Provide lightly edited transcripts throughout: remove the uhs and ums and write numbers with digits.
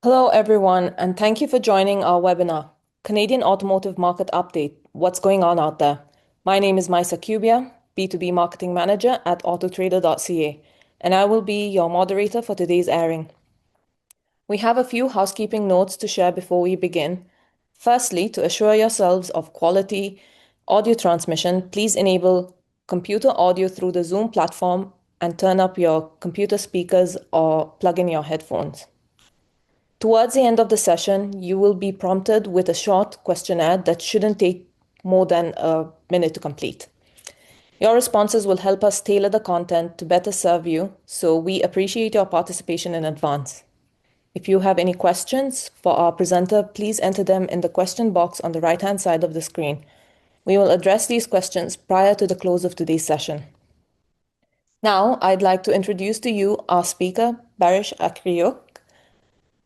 Hello, everyone, and thank you for joining our webinar, Canadian Automotive Market Update, What's Going On Out There. My name is Maisa Cubia, B2B Marketing Manager at AutoTrader.ca, and I will be your moderator for today's airing. We have a few housekeeping notes to share before we begin. Firstly, to assure yourselves of quality audio transmission, please enable computer audio through the Zoom platform and turn up your computer speakers or plug in your headphones. Towards the end of the session, you will be prompted with a short questionnaire that shouldn't take more than a minute to complete. Your responses will help us tailor the content to better serve you, so we appreciate your participation in advance. If you have any questions for our presenter, please enter them in the question box on the right-hand side of the screen. We will address these questions prior to the close of today's session. Now, I'd like to introduce to you our speaker, Barish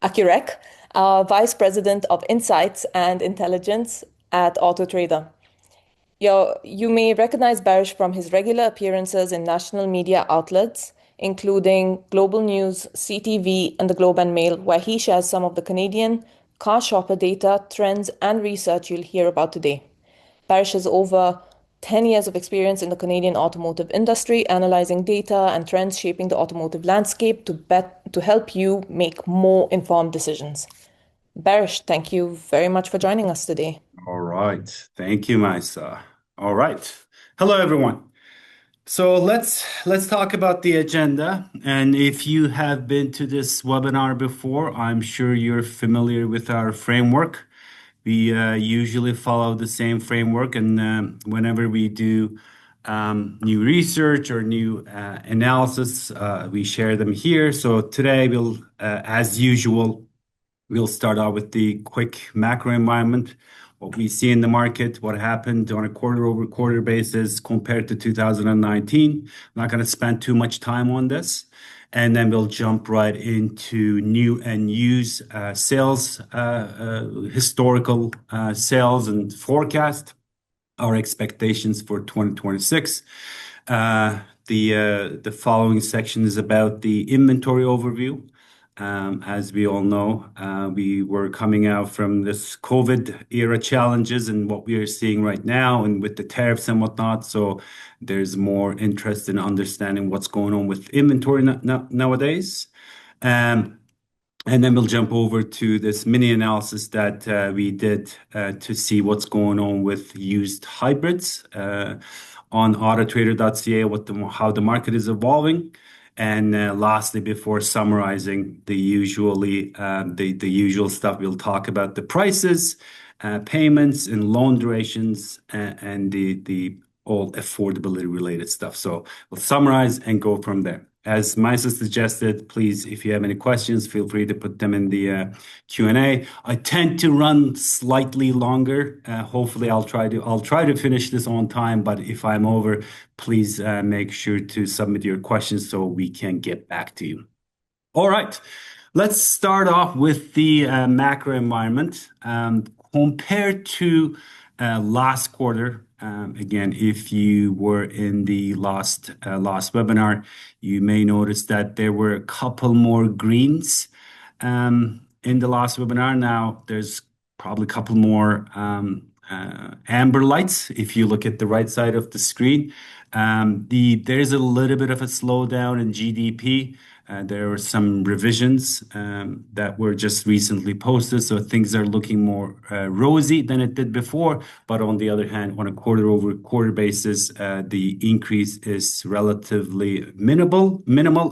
Akirek, our Vice President of Insights and Intelligence at AutoTrader. You may recognize Barish from his regular appearances in national media outlets, including Global News, CTV, and the Globe and Mail, where he shares some of the Canadian car shopper data, trends, and research you'll hear about today. Barish has over 10 years of experience in the Canadian automotive industry, analyzing data and trends shaping the automotive landscape to help you make more informed decisions. Barish, thank you very much for joining us today. All right. Thank you, Maisa. All right. Hello, everyone. So let's talk about the agenda. And if you have been to this webinar before, I'm sure you're familiar with our framework. We usually follow the same framework, and whenever we do new research or new analysis, we share them here. So today, as usual, we'll start out with the quick macro environment, what we see in the market, what happened on a quarter-over-quarter basis compared to 2019. I'm not going to spend too much time on this. And then we'll jump right into new and used sales, historical sales and forecast, our expectations for 2026. The following section is about the inventory overview. As we all know, we were coming out from this COVID era challenges and what we are seeing right now and with the tariffs and whatnot. So there's more interest in understanding what's going on with inventory nowadays. And then we'll jump over to this mini analysis that we did to see what's going on with used hybrids on AutoTrader.ca, how the market is evolving. And lastly, before summarizing the usual stuff, we'll talk about the prices, payments, and loan durations, and the all affordability related stuff. So we'll summarize and go from there. As Maisa suggested, please, if you have any questions, feel free to put them in the Q&A. I tend to run slightly longer. Hopefully, I'll try to finish this on time. But if I'm over, please make sure to submit your questions so we can get back to you. All right, let's start off with the macro environment compared to last quarter. Again, if you were in the last webinar, you may notice that there were a couple more greens in the last webinar. Now there's probably a couple more amber lights if you look at the right side of the screen. There's a little bit of a slowdown in GDP. There were some revisions that were just recently posted, so things are looking more rosy than it did before. But on the other hand, on a quarter-over-quarter basis, the increase is relatively minimal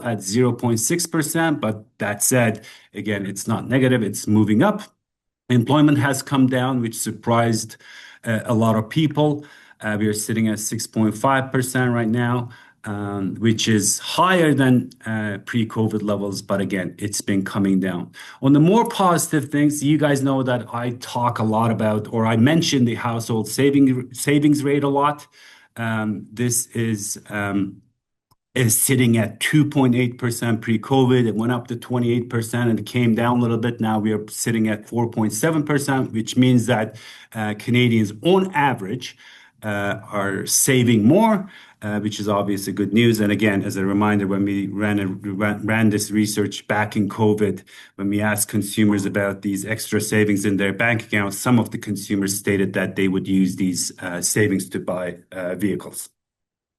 at 0.6%. But that said, again, it's not negative, it's moving up. Employment has come down, which surprised a lot of people. We are sitting at 6.5% right now. Which is higher than pre-COVID levels, but again, it's been coming down. On the more positive things, you guys know that I talk a lot about, or I mention the household savings rate a lot. This is sitting at 2.8% pre-COVID. It went up to 28% and it came down a little bit. Now we are sitting at 4.7%, which means that Canadians, on average, are saving more, which is obviously good news. And again, as a reminder, when we ran this research back in COVID, when we asked consumers about these extra savings in their bank accounts, some of the consumers stated that they would use these savings to buy vehicles.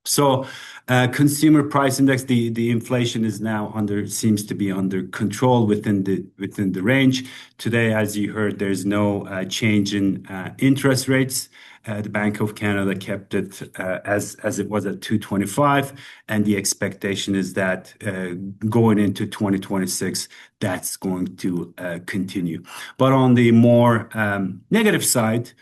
So, consumer price index, the inflation is now seems to be under control within the range. Today, as you heard, there's no change in interest rates. The Bank of Canada kept it as it was at 2.25, and the expectation is that going into 2026, that's going to continue. But on the more negative side,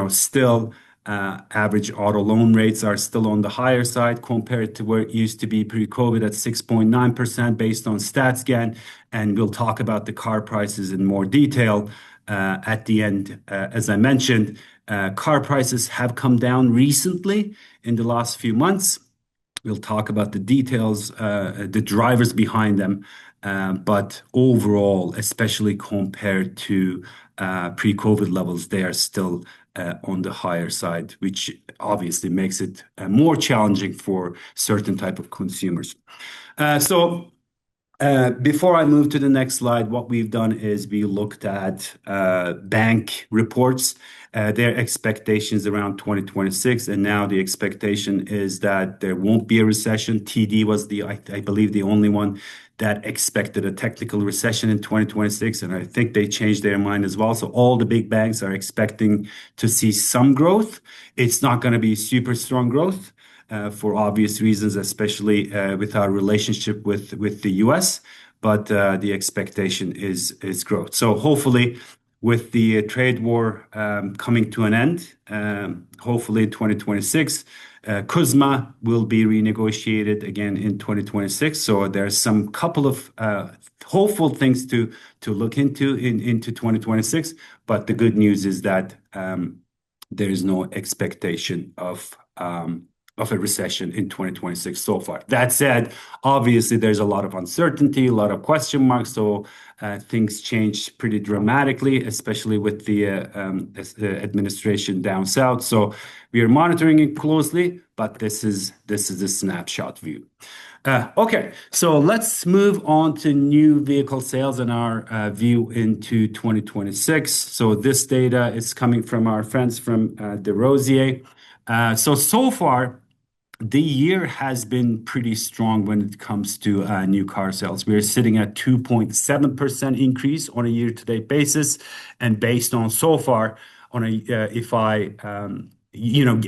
still. Average auto loan rates are still on the higher side compared to where it used to be pre-COVID at 6.9% based on StatsGAN. And we'll talk about the car prices in more detail at the end. As I mentioned, car prices have come down recently in the last few months. We'll talk about the details, the drivers behind them. But overall, especially compared to pre-COVID levels, they are still on the higher side, which obviously makes it more challenging for certain type of consumers. So before I move to the next slide, what we've done is we looked at bank reports, their expectations around 2026, and now the expectation is that there won't be a recession. TD was I believe, the only one that expected a technical recession in 2026, and I think they changed their mind as well. So all the big banks are expecting to see some growth. It's not going to be super strong growth for obvious reasons, especially with our relationship with the US. But the expectation is growth. So hopefully, with the trade war coming to an end, hopefully 2026, CUSMA will be renegotiated again in 2026. So there's some couple of hopeful things to look into 2026. But the good news is that there is no expectation of a recession in 2026 so far. That said, obviously there's a lot of uncertainty, a lot of question marks. So things change pretty dramatically, especially with the administration down south. So we are monitoring it closely, but this is a snapshot view. Okay, so let's move on to new vehicle sales and our view into 2026. So this data is coming from our friends from DeRosier. So far, the year has been pretty strong when it comes to new car sales. We're sitting at 2.7% increase on a year-to-date basis, and based on so far, if I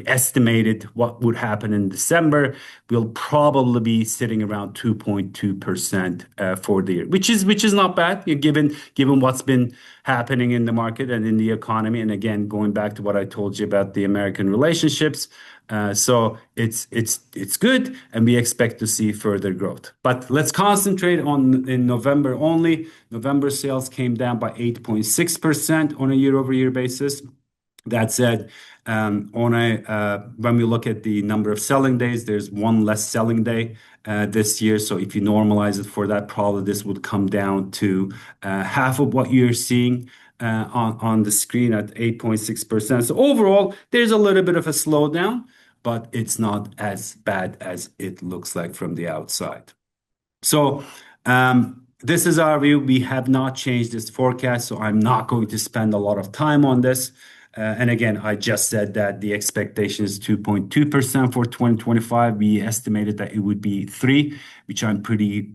estimated what would happen in December, we'll probably be sitting around 2.2% for the year, which is not bad given what's been happening in the market and in the economy. And again, going back to what I told you about the American relationships. So it's good, and we expect to see further growth. But let's concentrate in November only. November sales came down by 8.6% on a year-over-year basis. That said, when we look at the number of selling days, there's one less selling day this year. So if you normalize it for that, probably this would come down to half of what you're seeing on the screen at 8.6%. So overall, there's a little bit of a slowdown, but it's not as bad as it looks like from the outside. So this is our view. We have not changed this forecast, so I'm not going to spend a lot of time on this. And again, I just said that the expectation is 2.2% for 2025. We estimated that it would be 3%, which I'm pretty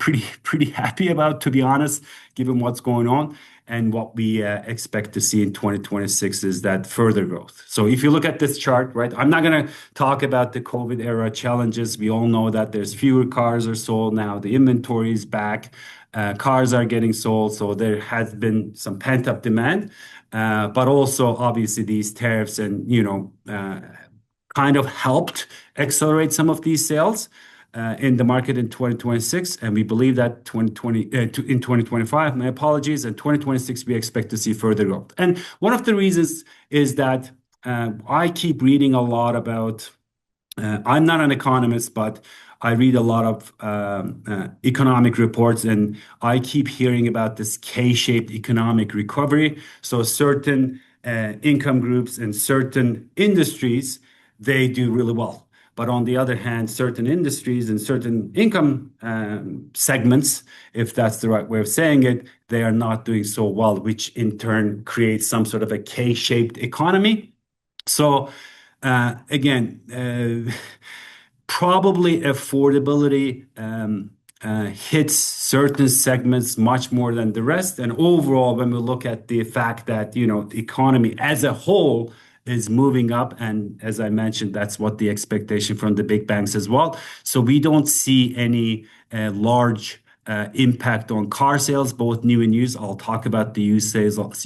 happy about, to be honest, given what's going on. And what we expect to see in 2026 is that further growth. So if you look at this chart, right, I'm not going to talk about the COVID era challenges. We all know that there's fewer cars are sold now. The inventory is back. Cars are getting sold. So there has been some pent-up demand. But also, obviously, these tariffs and, kind of helped accelerate some of these sales in the market in 2026. And we believe that in 2025, my apologies, and 2026, we expect to see further growth. And one of the reasons is that I keep reading a lot about, I'm not an economist, but I read a lot of economic reports, and I keep hearing about this K-shaped economic recovery. So certain income groups and certain industries, they do really well. But on the other hand, certain industries and certain income segments, if that's the right way of saying it, they are not doing so well, which in turn creates some sort of a K-shaped economy. So again, probably affordability hits certain segments much more than the rest. And overall, when we look at the fact that, the economy as a whole is moving up, and as I mentioned, that's what the expectation from the big banks as well. So we don't see any large impact on car sales, both new and used. I'll talk about the used sales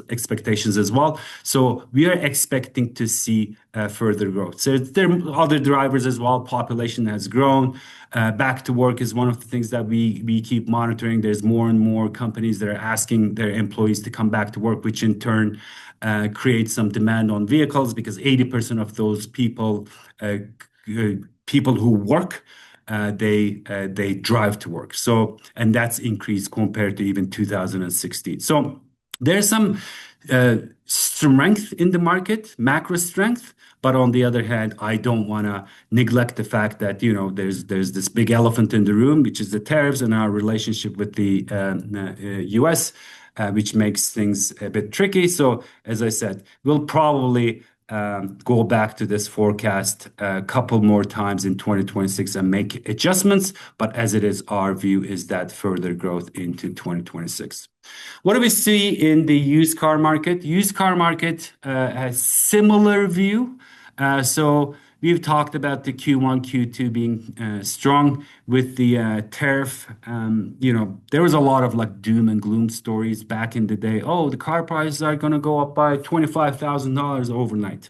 expectations as well. So we are expecting to see further growth. So there are other drivers as well. Population has grown. Back to work is one of the things that we keep monitoring. There's more and more companies that are asking their employees to come back to work, which in turn creates some demand on vehicles because 80% of those people who work they drive to work. So, and that's increased compared to even 2016. So there's some strength in the market, macro strength. But on the other hand, I don't want to neglect the fact that there's this big elephant in the room, which is the tariffs and our relationship with the U.S., which makes things a bit tricky. So as I said, we'll probably go back to this forecast a couple more times in 2026 and make adjustments. But as it is, our view is that further growth into 2026. What do we see in the used car market? Used car market has similar view. So we've talked about the Q1, Q2 being strong with the tariff. There was a lot of like doom and gloom stories back in the day. Oh, the car prices are going to go up by $25,000 overnight,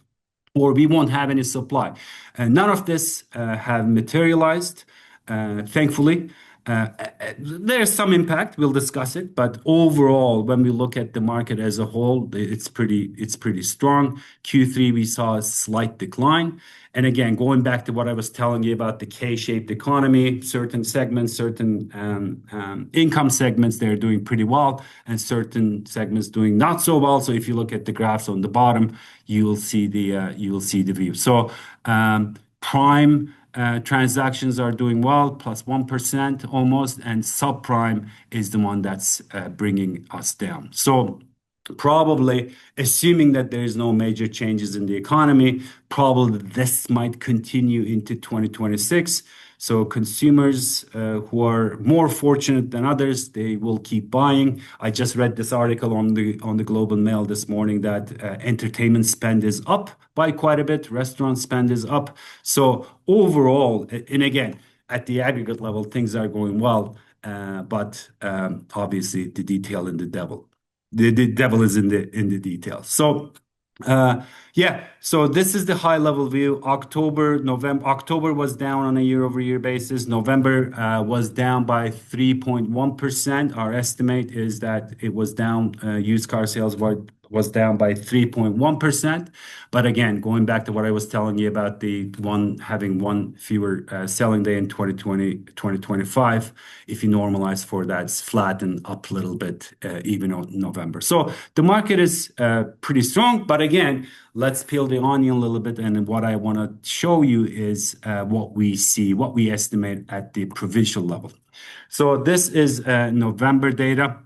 or we won't have any supply. And none of this have materialized, thankfully. There's some impact. We'll discuss it, but overall, when we look at the market as a whole, it's pretty strong. Q3 we saw a slight decline, and again, going back to what I was telling you about the K-shaped economy, certain segments, certain income segments, they're doing pretty well, and certain segments doing not so well. So if you look at the graphs on the bottom, you will see the view. So prime transactions are doing well, plus 1% almost, and subprime is the one that's bringing us down. So probably assuming that there is no major changes in the economy, probably this might continue into 2026. So consumers who are more fortunate than others, they will keep buying. I just read this article on the Global Mail this morning that entertainment spend is up by quite a bit. Restaurant spend is up. So overall, and again, at the aggregate level, things are going well. But obviously, the devil is in the details. So yeah, so this is the high level view. October was down on a year-over-year basis. November was down by 3.1%. Our estimate is that it was down, used car sales was down by 3.1%. But again, going back to what I was telling you about having one fewer selling day in 2025, if you normalize for that, it's flat and up a little bit even on November. So the market is pretty strong. But again, let's peel the onion a little bit. And what I want to show you is what we see, what we estimate at the provincial level. So this is November data.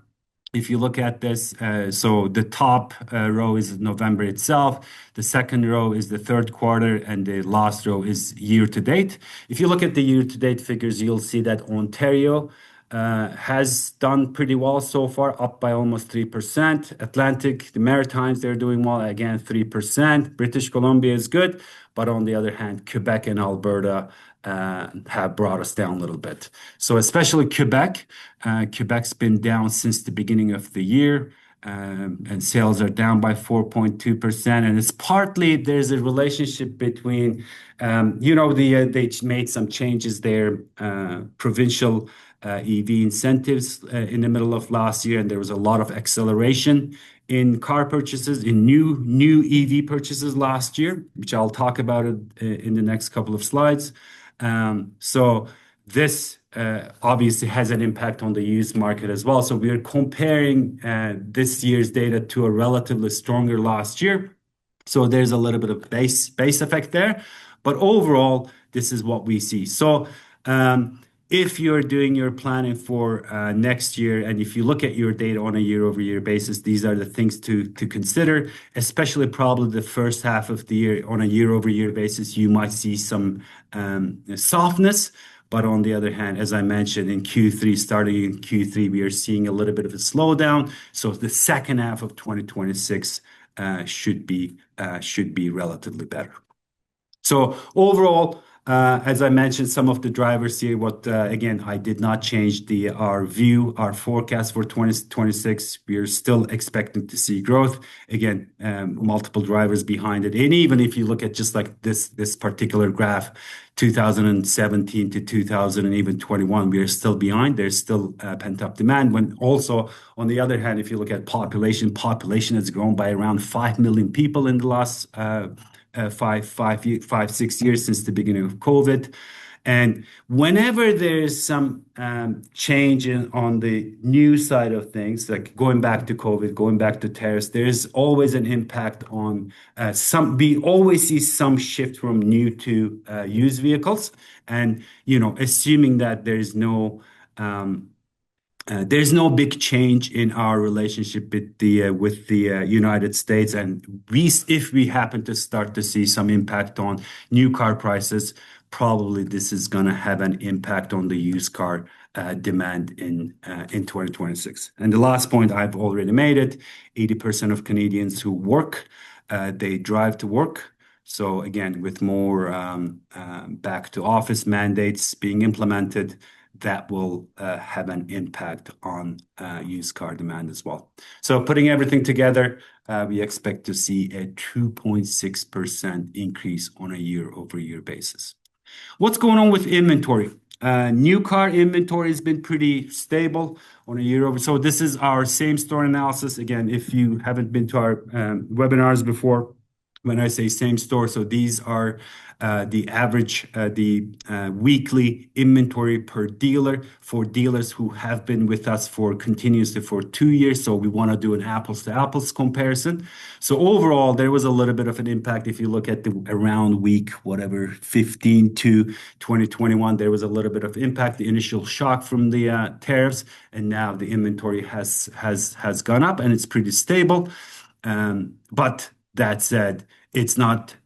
If you look at this, so the top row is November itself, the second row is the third quarter, and the last row is year to date. If you look at the year to date figures, you'll see that Ontario has done pretty well so far, up by almost 3%. Atlantic, the Maritimes, they're doing well, again, 3%. British Columbia is good, but on the other hand, Quebec and Alberta have brought us down a little bit. So especially Quebec. Quebec's been down since the beginning of the year, and sales are down by 4.2%. And it's partly there's a relationship between, they made some changes there, provincial EV incentives in the middle of last year, and there was a lot of acceleration in car purchases, in new EV purchases last year, which I'll talk about it in the next couple of slides. So This obviously has an impact on the used market as well. So we are comparing this year's data to a relatively stronger last year. So there's a little bit of base effect there, but overall, this is what we see. So if you're doing your planning for next year, and if you look at your data on a year-over-year basis, these are the things to consider. Especially probably the first half of the year on a year-over-year basis, you might see some softness. But on the other hand, as I mentioned in Q3, starting in Q3, we are seeing a little bit of a slowdown. So the second half of 2026 should be relatively better. So overall, as I mentioned, some of the drivers here, again, I did not change our forecast for 2026. We are still expecting to see growth. Again, multiple drivers behind it. And even if you look at just like this particular graph, 2017 to 2021, we are still behind. There's still pent-up demand. When also, on the other hand, if you look at population has grown by around 5 million people in the last 6 years since the beginning of COVID. And whenever there's some change on the new side of things, like going back to COVID, going back to tariffs, there's always an impact on we always see some shift from new to used vehicles. And, assuming that there's no big change in our relationship with the United States, and if we happen to start to see some impact on new car prices, probably this is going to have an impact on the used car demand in 2026. And the last point I've already made it: 80% of Canadians who work, they drive to work. So again, with more back to office mandates being implemented, that will have an impact on used car demand as well. So putting everything together, we expect to see a 2.6% increase on a year-over-year basis. What's going on with inventory? New car inventory has been pretty stable on a year-over. So this is our same store analysis. Again, if you haven't been to our webinars before, when I say same store, so these are the average, the weekly inventory per dealer for dealers who have been with us continuously for 2 years. So we want to do an apples to apples comparison. So overall, there was a little bit of an impact. If you look at the around week, whatever, 15 to 2021, there was a little bit of impact, the initial shock from the tariffs, and now the inventory has gone up and it's pretty stable. But that said, it's not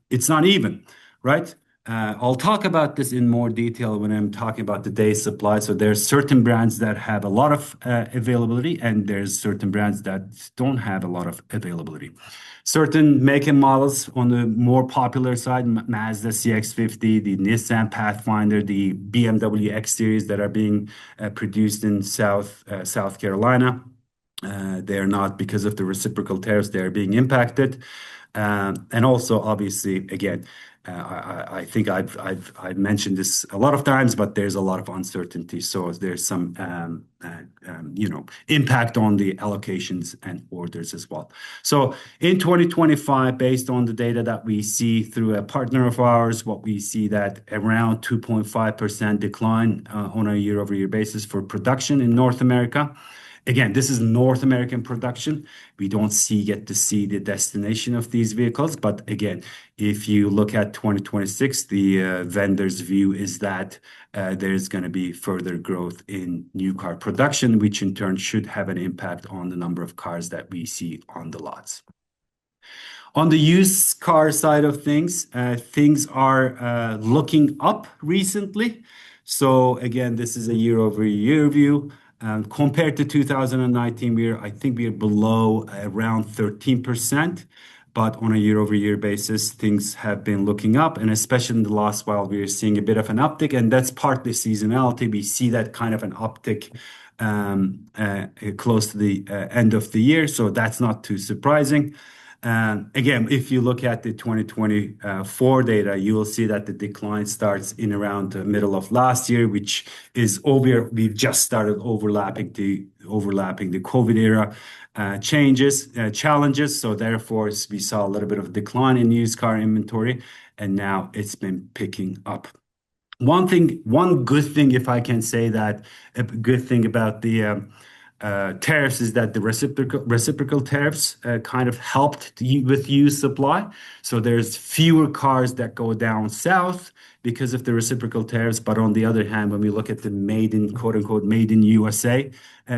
even, right? I'll talk about this in more detail when I'm talking about the day supply. So there's certain brands that have a lot of availability, and there's certain brands that don't have a lot of availability. Certain make and models on the more popular side, Mazda CX-50, the Nissan Pathfinder, the BMW X Series that are being produced in South Carolina. They're not, because of the reciprocal tariffs, they're being impacted. And also, obviously, again, I think I've mentioned this a lot of times, but there's a lot of uncertainty. So there's some impact on the allocations and orders as well. So in 2025, based on the data that we see through a partner of ours, what we see that around 2.5% decline on a year-over-year basis for production in North America. Again, this is North American production. We don't get to see the destination of these vehicles. But again, if you look at 2026, the vendor's view is that there's going to be further growth in new car production, which in turn should have an impact on the number of cars that we see on the lots. On the used car side of things are looking up recently. So again, this is a year-over-year view. Compared to 2019, I think we are below around 13%. But on a year-over-year basis, things have been looking up. And especially in the last while, we are seeing a bit of an uptick. And that's partly seasonality. We see that kind of an uptick close to the end of the year. So that's not too surprising. Again, if you look at the 2024 data, you will see that the decline starts in around the middle of last year, which is over. We've just started overlapping the COVID era challenges. So therefore, we saw a little bit of decline in used car inventory, and now it's been picking up. one good thing, if I can say that, a good thing about the tariffs is that the reciprocal tariffs kind of helped with used supply. So there's fewer cars that go down south because of the reciprocal tariffs. But on the other hand, when we look at the made in quote unquote made in USA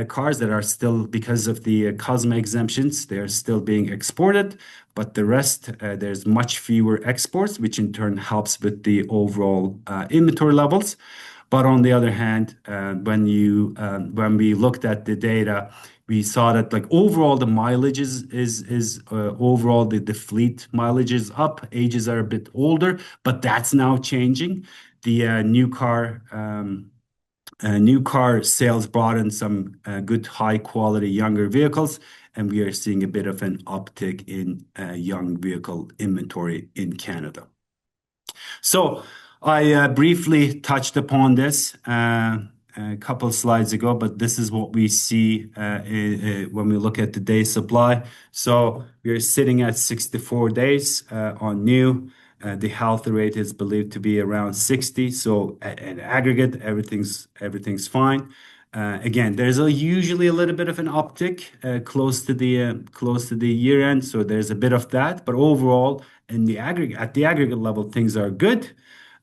cars that are still, because of the COSMA exemptions, they're still being exported. But the rest, there's much fewer exports, which in turn helps with the overall inventory levels. But on the other hand, when we looked at the data, we saw that like overall the mileage is overall the fleet mileage is up. Ages are a bit older, but that's now changing. The new car sales brought in some good high quality younger vehicles, and we are seeing a bit of an uptick in young vehicle inventory in Canada. So I briefly touched upon this a couple of slides ago, but this is what we see when we look at the day supply. So we are sitting at 64 days on new. The health rate is believed to be around 60. So at aggregate, everything's fine. Again, there's usually a little bit of an uptick close to the year end, so there's a bit of that. But overall, at the aggregate level, things are good.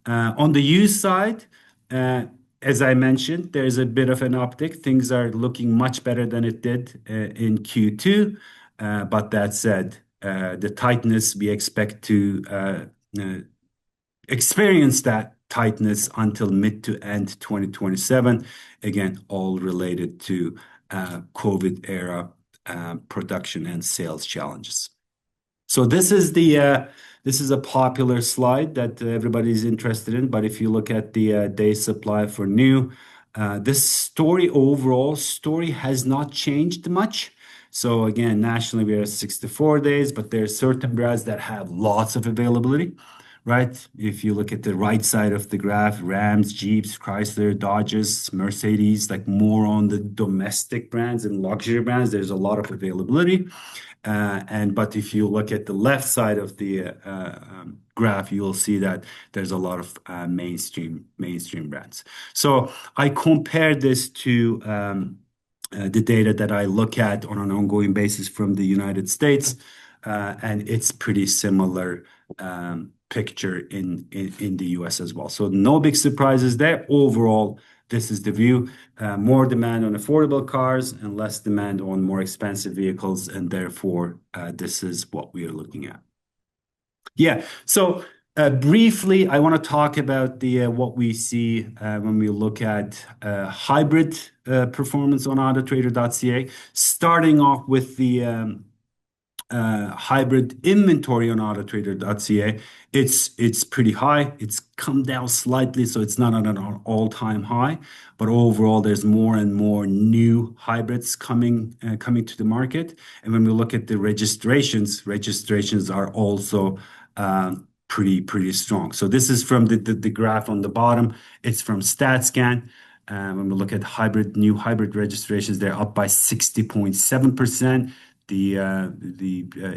On the used side, uh, as I mentioned, there's a bit of an uptick. Things are looking much better than it did in Q2. But that said, the tightness we expect to uh, experience that tightness until mid to end 2027. Again, all related to COVID era production and sales challenges. So this is a popular slide that everybody's interested in. But if you look at the day supply for new, this overall story has not changed much. So again, nationally we are at 64 days, but there are certain brands that have lots of availability, right? If you look at the right side of the graph, Rams, Jeeps, Chrysler, Dodges, Mercedes, like more on the domestic brands and luxury brands, there's a lot of availability. But if you look at the left side of the graph, you will see that there's a lot of mainstream brands. So I compared this to the data that I look at on an ongoing basis from the United States, and it's pretty similar picture in the US as well. So no big surprises there. Overall, this is the view. More demand on affordable cars and less demand on more expensive vehicles, and therefore, this is what we are looking at. Yeah. So briefly, I want to talk about the what we see when we look at hybrid performance on AutoTrader.ca. Starting off with the hybrid inventory on AutoTrader.ca, it's pretty high. It's come down slightly, so it's not at an all-time high. But overall, there's more and more new hybrids coming to the market. And when we look at the registrations are also pretty strong. So this is from the graph on the bottom. It's from StatScan. When we look at new hybrid registrations, they're up by 60.7%. The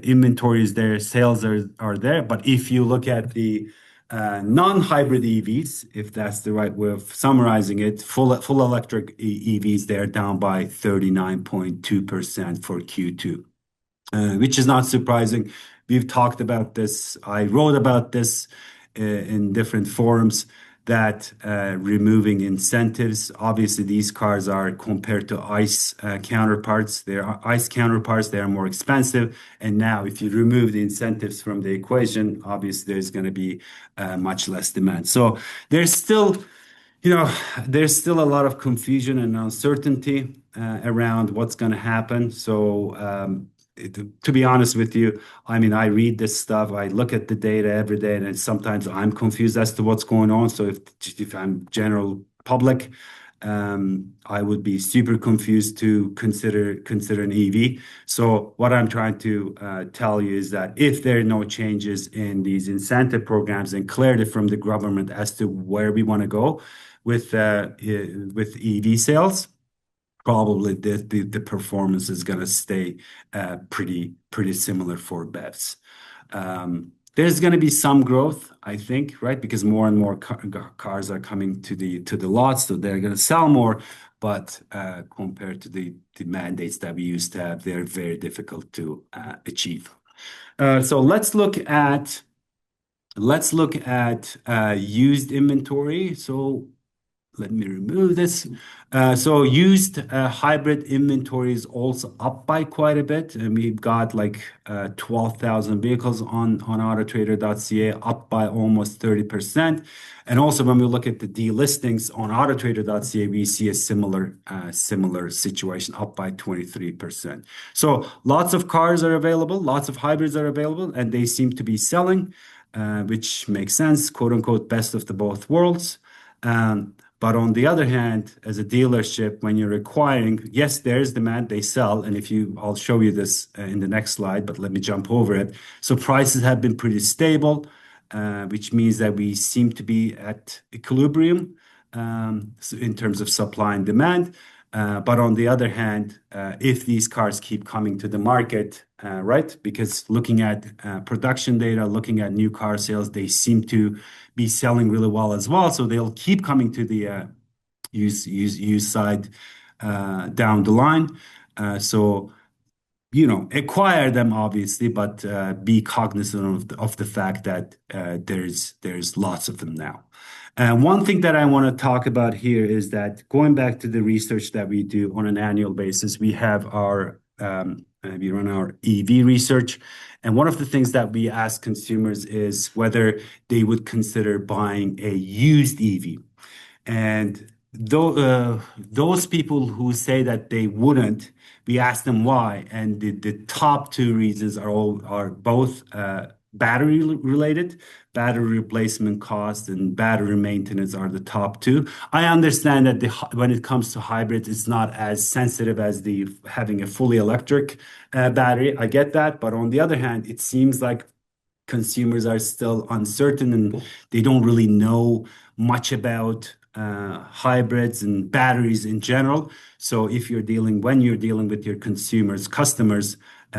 inventory is there, sales are there. But if you look at the non-hybrid EVs, if that's the right way of summarizing it, full electric EVs, they're down by 39.2% for Q2, which is not surprising. We've talked about this. I wrote about this in different forums that removing incentives, obviously these cars are compared to ICE counterparts. They are more expensive. And now if you remove the incentives from the equation, obviously there's going to be much less demand. So there's still there's still a lot of confusion and uncertainty around what's going to happen. So, to be honest with you, I mean, I read this stuff, I look at the data every day, and sometimes I'm confused as to what's going on. So, if I'm general public, I would be super confused to consider an EV. So, what I'm trying to tell you is that if there are no changes in these incentive programs and clarity from the government as to where we want to go with EV sales, probably the performance is going to stay pretty similar for BEVs. There's going to be some growth, I think, right? Because more and more cars are coming to the lots, so they're going to sell more. But compared to the mandates that we used to have, they're very difficult to achieve. So let's look at used inventory. So let me remove this. So used hybrid inventory is also up by quite a bit, and we've got like 12,000 vehicles on AutoTrader.ca, up by almost 30%. And also, when we look at the delistings on AutoTrader.ca, we see a similar situation, up by 23%. So lots of cars are available, lots of hybrids are available, and they seem to be selling, which makes sense, quote unquote, best of the both worlds. But on the other hand, as a dealership, when you're acquiring, yes, there's demand, they sell. And I'll show you this in the next slide, but let me jump over it. So prices have been pretty stable, which means that we seem to be at equilibrium, so in terms of supply and demand. But on the other hand, if these cars keep coming to the market, right, because looking at production data, looking at new car sales, they seem to be selling really well as well. So they'll keep coming to the used side down the line. So acquire them obviously, but be cognizant of the fact that there's lots of them now. One thing that I want to talk about here is that going back to the research that we do on an annual basis, we run our EV research, and one of the things that we ask consumers is whether they would consider buying a used EV. And those people who say that they wouldn't, we ask them why. And the top two reasons are both battery related, battery replacement cost and battery maintenance are the top two. I understand that when it comes to hybrids, it's not as sensitive as the having a fully electric battery. I get that, but on the other hand, it seems like consumers are still uncertain and they don't really know much about hybrids and batteries in general. So when you're dealing with your customers,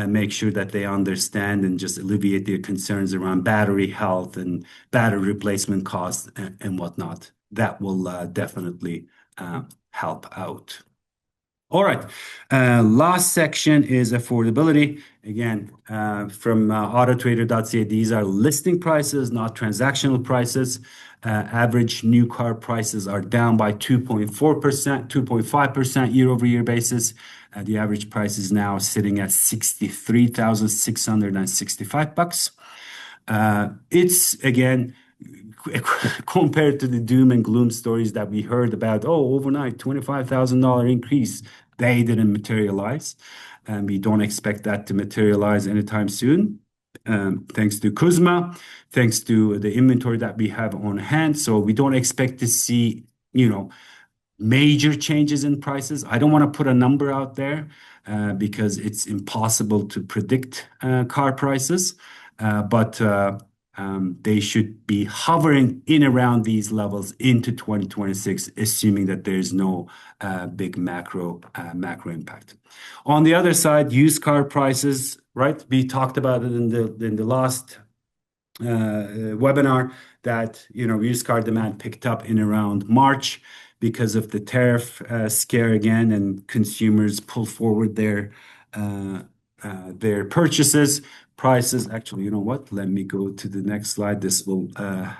make sure that they understand and just alleviate their concerns around battery health and battery replacement costs and whatnot. That will definitely help out. All right. Last section is affordability. Again, from AutoTrader.ca, these are listing prices, not transactional prices. Average new car prices are down by 2.4%, 2.5% year-over-year basis. The average price is now sitting at $63,665. It's again compared to the doom and gloom stories that we heard about, oh, overnight $25,000 increase, they didn't materialize. And we don't expect that to materialize anytime soon. Thanks to Kuzma, thanks to the inventory that we have on hand. So we don't expect to see, major changes in prices. I don't want to put a number out there because it's impossible to predict car prices. But they should be hovering in around these levels into 2026, assuming that there's no big macro impact. On the other side, used car prices, right? We talked about it in the last webinar that used car demand picked up in around March because of the tariff scare again, and consumers pull forward their purchases. Prices, actually, you know what? Let me go to the next slide. This will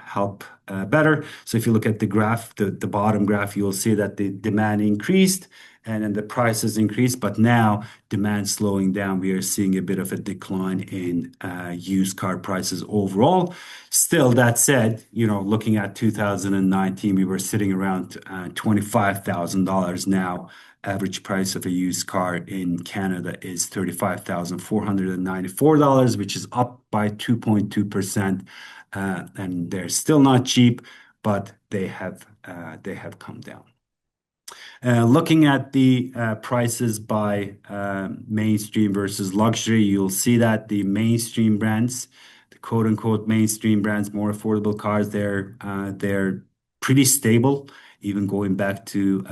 help better. So if you look at the graph, the bottom graph, you will see that the demand increased and then the prices increased, but now demand slowing down. We are seeing a bit of a decline in used car prices overall. Still, that said, looking at 2019, we were sitting around $25,000 now. Average price of a used car in Canada is $35,494, which is up by 2.2%. And they're still not cheap, but they have come down. Looking at the prices by mainstream versus luxury, you'll see that the mainstream brands, the quote-unquote mainstream brands, more affordable cars, they're pretty stable even going back to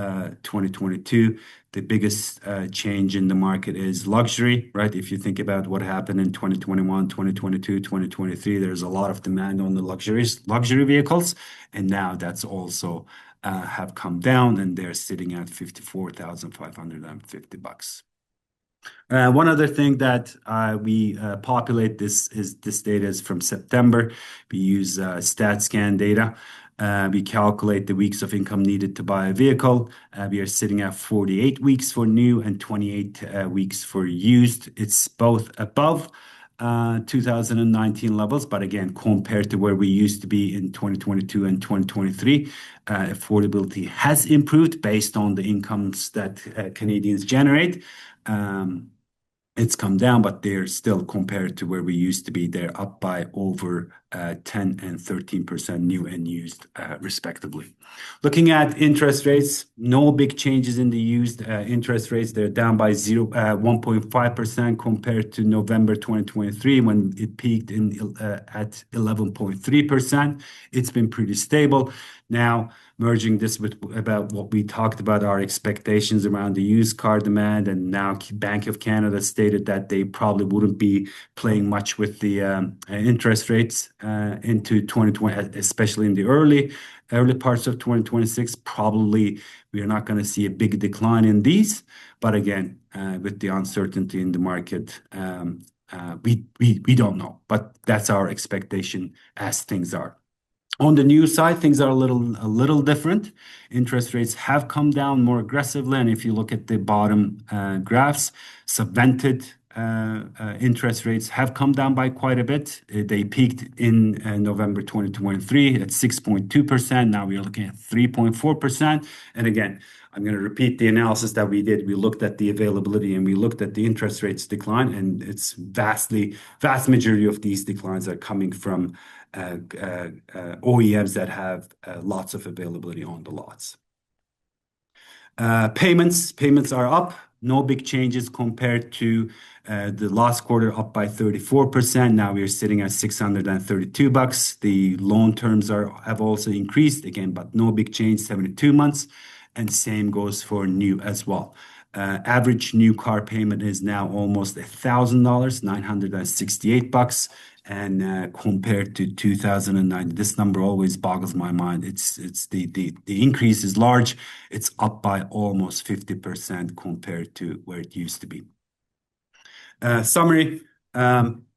2022. The biggest change in the market is luxury, right? If you think about what happened in 2021, 2022, 2023, there's a lot of demand on the luxury vehicles, and now that's also have come down, and they're sitting at 54,550 bucks. One other thing that we populate this data is from September. We use StatScan data. We calculate the weeks of income needed to buy a vehicle. We are sitting at 48 weeks for new and 28 weeks for used. It's both above 2019 levels, but again, compared to where we used to be in 2022 and 2023, affordability has improved based on the incomes that Canadians generate. It's come down, but they're still compared to where we used to be. They're up by over 10 and 13% new and used, respectively. Looking at interest rates, no big changes in the used interest rates. They're down by 1.5% compared to November 2023 when it peaked at 11.3%. It's been pretty stable. Now, merging this with about what we talked about, our expectations around the used car demand, and now Bank of Canada stated that they probably wouldn't be playing much with the interest rates into 2020, especially in the early parts of 2026. Probably we are not going to see a big decline in these, but again, with the uncertainty in the market, we don't know, but that's our expectation as things are. On the new side, things are a little different. Interest rates have come down more aggressively, and if you look at the bottom graphs, subvented interest rates have come down by quite a bit. They peaked in November 2023 at 6.2%. Now we are looking at 3.4%. And again, I'm going to repeat the analysis that we did. We looked at the availability and we looked at the interest rates decline, and it's vast majority of these declines are coming from OEMs that have lots of availability on the lots. Payments are up. No big changes compared to the last quarter, up by 34%. Now we are sitting at 632 bucks. The loan terms have also increased again, but no big change, 72 months. And same goes for new as well. Average new car payment is now almost $1,000, 968 bucks. And compared to 2009, this number always boggles my mind. It's the increase is large. It's up by almost 50% compared to where it used to be. Summary,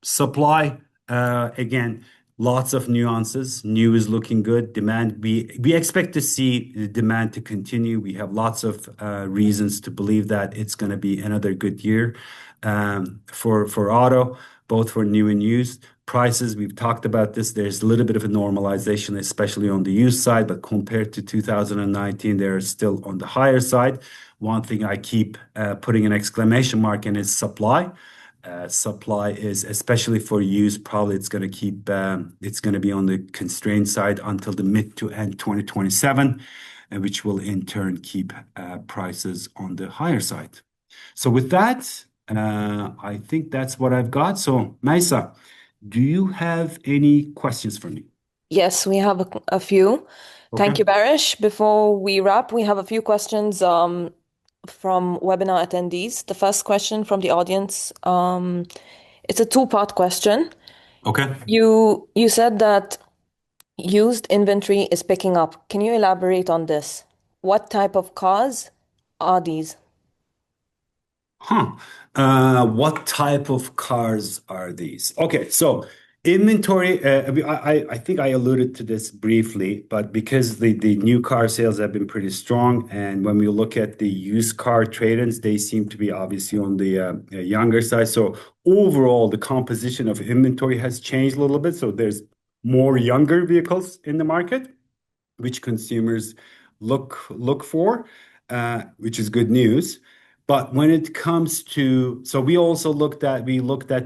supply, again, lots of nuances. New is looking good. Demand, we expect to see the demand to continue. We have lots of reasons to believe that it's going to be another good year for auto, both for new and used. Prices, we've talked about this. There's a little bit of a normalization, especially on the used side, but compared to 2019, they're still on the higher side. One thing I keep putting an exclamation mark in is supply. Supply is, especially for used, probably it's going to be on the constrained side until the mid to end 2027, which will in turn keep prices on the higher side. So with that, I think that's what I've got. So Maisa, do you have any questions for me? Yes, we have a few. Okay. Thank you, Barish. Before we wrap, we have a few questions from webinar attendees. The first question from the audience, it's a two-part question. Okay. You said that used inventory is picking up. Can you elaborate on this? What type of cars are these? Huh. What type of cars are these? Okay, so inventory, I think I alluded to this briefly, but because the new car sales have been pretty strong, and when we look at the used car trade-ins, they seem to be obviously on the younger side. So overall, the composition of inventory has changed a little bit. So there's more younger vehicles in the market, which consumers look for, which is good news. But when it comes to, so we looked at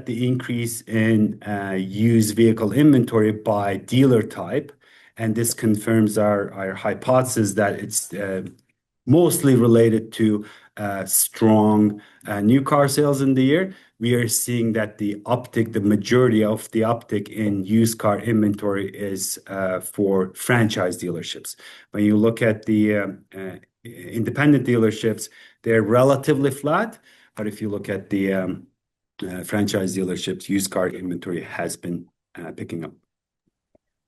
the increase in used vehicle inventory by dealer type, and this confirms our hypothesis that mostly related to strong new car sales in the year. We are seeing that the majority of the uptick in used car inventory is for franchise dealerships. When you look at the independent dealerships, they're relatively flat. But if you look at the franchise dealerships, used car inventory has been picking up.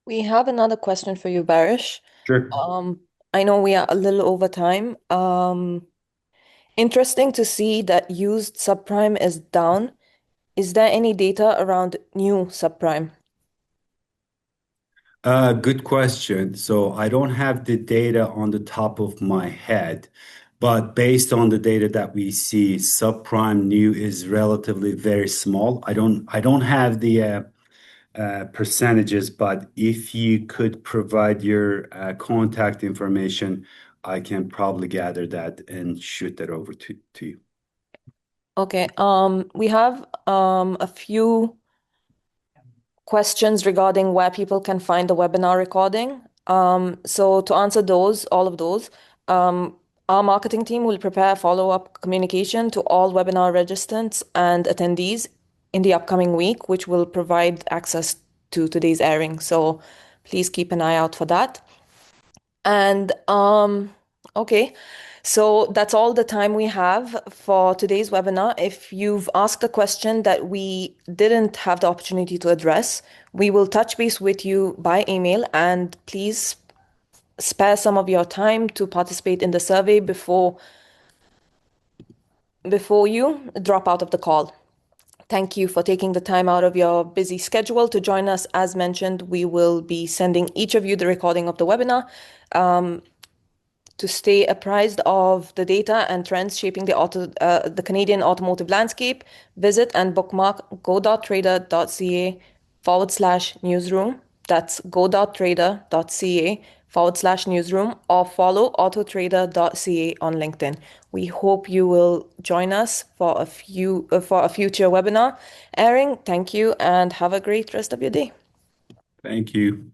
We have another question for you, Barish. Sure. Um, I know we are a little over time. Interesting to see that used subprime is down. Is there any data around new subprime? Good question. So I don't have the data on the top of my head, but based on the data that we see, subprime new is relatively very small. I don't have the percentages, but if you could provide your contact information, I can probably gather that and shoot that over to you. Okay. We have a few questions regarding where people can find the webinar recording. So to answer those, all of those, our marketing team will prepare follow-up communication to all webinar registrants and attendees in the upcoming week, which will provide access to today's airing. So please keep an eye out for that. And okay, so that's all the time we have for today's webinar. If you've asked a question that we didn't have the opportunity to address, we will touch base with you by email, and please spare some of your time to participate in the survey before you drop out of the call. Thank you for taking the time out of your busy schedule to join us. As mentioned, we will be sending each of you the recording of the webinar. To stay apprised of the data and trends shaping the Canadian automotive landscape, visit and bookmark go.trader.ca/newsroom. That's go.trader.ca/newsroom, or follow AutoTrader.ca on LinkedIn. We hope you will join us for a future webinar airing. Thank you and have a great rest of your day. Thank you.